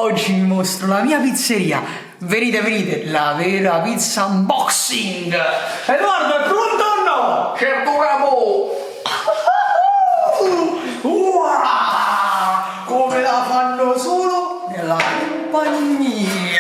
Oggi vi mostro la mia pizzeria. Venite, venite, la vera pizza unboxing. Edoardo, è pronto o no? Certo capo! Come la fanno solo nella compagnia.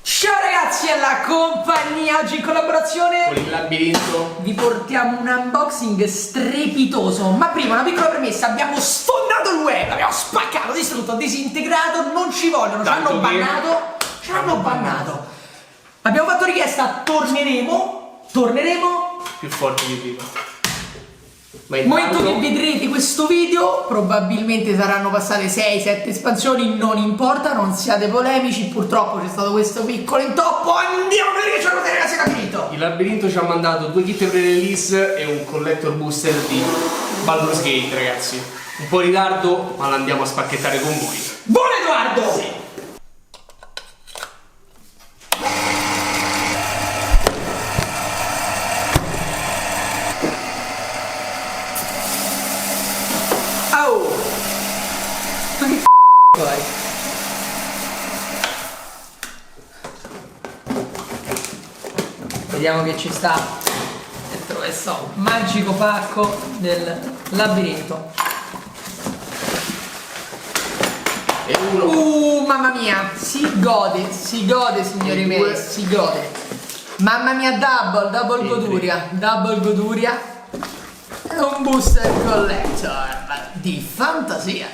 Ciao ragazzi, è la compagnia. Oggi in collaborazione Con il labirinto. vi portiamo un unboxing strepitoso. Ma prima una piccola premessa: abbiamo sfondato il web, abbiamo spaccato, distrutto, disintegrato. Non ci vogliono, ci hanno bannato. Abbiamo fatto richiesta, torneremo Più forte di prima. Ma nel momento intanto che vedrete questo video. Probabilmente saranno passate 6-7 espansioni. Non importa, non siate polemici. Purtroppo c'è stato questo piccolo intoppo. Andiamo a vedere che c'è ragazzi, è finito. il labirinto ci ha mandato 2 kit pre-release e un collector booster di Baldur's Gate, ragazzi. Un po' in ritardo, ma l'andiamo a spacchettare con voi. Buon Edoardo! Sì. Oh! Ma che fai? Vediamo che ci sta dentro questo magico pacco del labirinto. E uno. Mamma mia, si gode signori miei, si gode. Mamma mia, double goduria. È un booster collector di fantasia.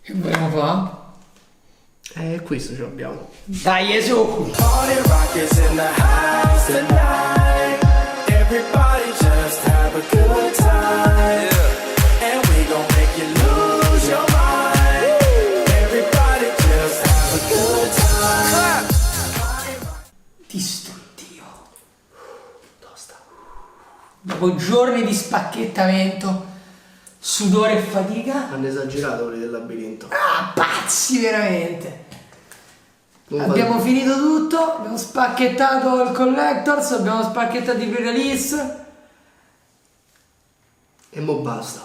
Che vogliamo fare? Questo ce l'abbiamo. Dai su! Party rockers in the house tonight. Everybody just have a good time. And we gon' make you lose your mind. Everybody just have a good time. Distruttivo. Tosta. Dopo giorni di spacchettamento, sudore e fatica. Hanno esagerato quelli del labirinto. Ah, pazzi veramente. Non Abbiamo finito tutto, abbiamo spacchettato il collectors, abbiamo spacchettato i pre-release. E mo basta.